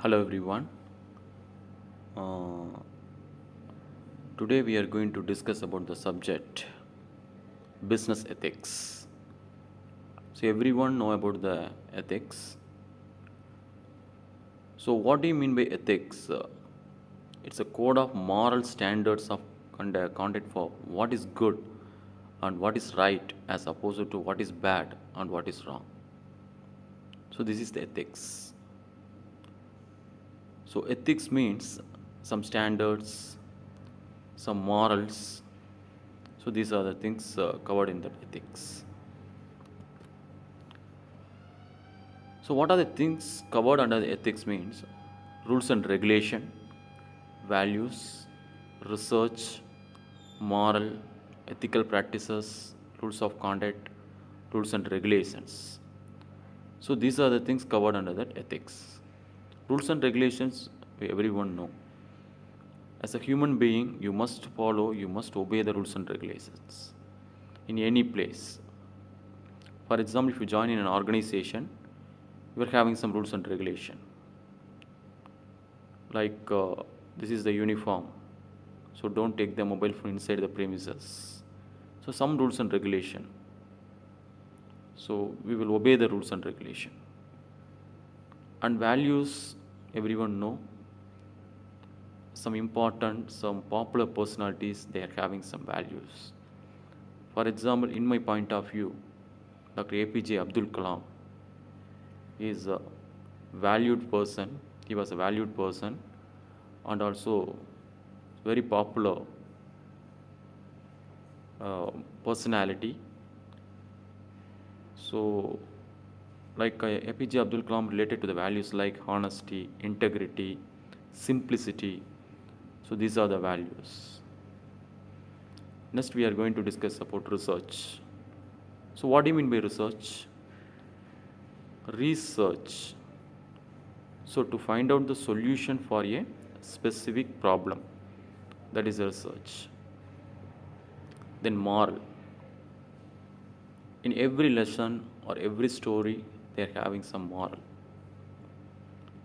Hello everyone. Uh, Today we are going to discuss about the subject business ethics. So everyone know about the ethics. So what do you mean by ethics? It's a code of moral standards of conduct for what is good and what is right as opposed to what is bad and what is wrong. So this is the ethics. So ethics means some standards, some morals. So these are the things covered in the ethics. So what are the things covered under the ethics means rules and regulation, values, research, moral, ethical practices, rules of conduct, rules and regulations. So these are the things covered under that ethics. Rules and regulations everyone know. As a human being, you must follow, you must obey the rules and regulations in any place. For example, if you join in an organization, you are having some rules and regulation. Like this is the uniform, so don't take the mobile phone inside the premises. So some rules and regulation. So we will obey the rules and regulation. And values, everyone know. Some important, some popular personalities, they are having some values. For example, in my point of view, Dr. APJ Abdul Kalam is a valued person. He was a valued person and also very popular personality. So, like APJ Abdul Kalam related to the values like honesty, integrity, simplicity. So these are the values. Next, we are going to discuss about research. So, what do you mean by research? Research. So, to find out the solution for a specific problem, that is research. Then, moral. In every lesson or every story, they are having some moral.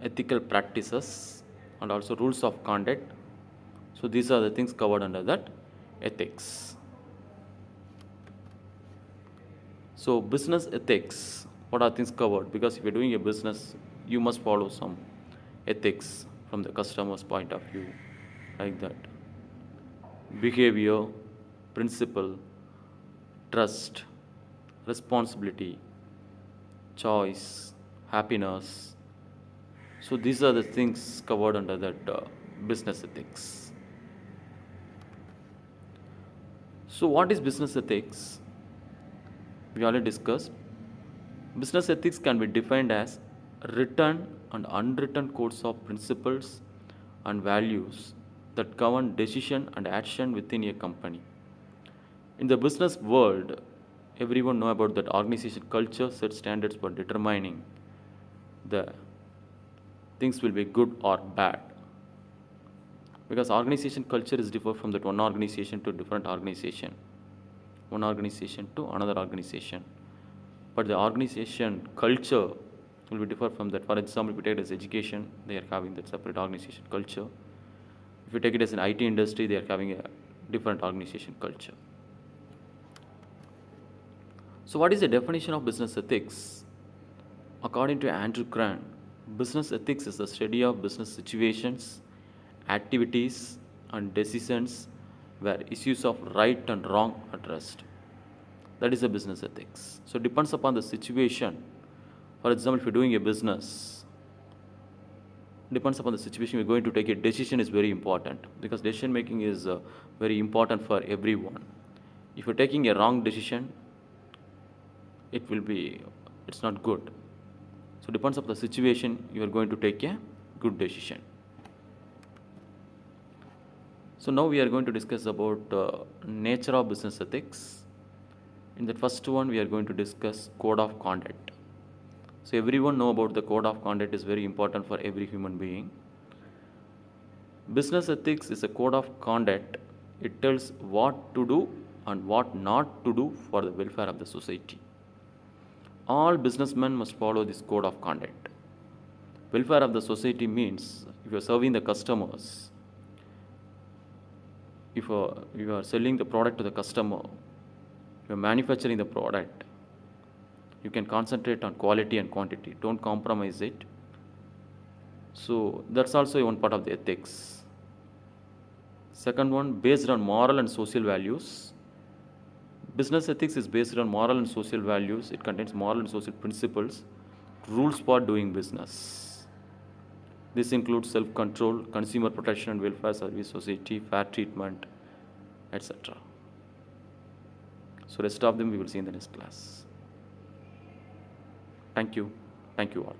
Ethical practices and also rules of conduct. So, these are the things covered under that ethics. So, business ethics, what are things covered? Because if you're doing a business, you must follow some ethics from the customer's point of view, like that. Behavior, principle, trust, responsibility, choice, happiness. So, these are the things covered under that business ethics. So, what is business ethics? We already discussed. Business ethics can be defined as written and unwritten codes of principles and values that govern decision and action within a company. In the business world, everyone know about that organization culture sets standards for determining the things will be good or bad. Because organization culture is different from that one organization to different organization, one organization to another organization. But the organization culture will be different from that. For example, if you take it as education, they are having that separate organization culture. If you take it as an IT industry, they are having a different organization culture. So, what is the definition of business ethics? According to Andrew Grant, business ethics is the study of business situations, activities, and decisions where issues of right and wrong are addressed. That is a business ethics. So, it depends upon the situation. For example, if you're doing a business, depends upon the situation we're going to take a decision is very important because decision making is very important for everyone. If you're taking a wrong decision, it will be it's not good. So depends upon the situation you are going to take a good decision. So now we are going to discuss about nature of business ethics. In the first one, we are going to discuss code of conduct. So everyone know about the code of conduct is very important for every human being. Business ethics is a code of conduct. It tells what to do and what not to do for the welfare of the society. All businessmen must follow this code of conduct. Welfare of the society means if you're serving the customers, if you are selling the product to the customer, you're manufacturing the product, you can concentrate on quality and quantity. Don't compromise it. So that's also one part of the ethics. Second one, based on moral and social values. Business ethics is based on moral and social values. It contains moral and social principles, rules for doing business. This includes self-control, consumer protection and welfare service society, fair treatment, etc. So rest of them we will see in the next class. Thank you. Thank you all.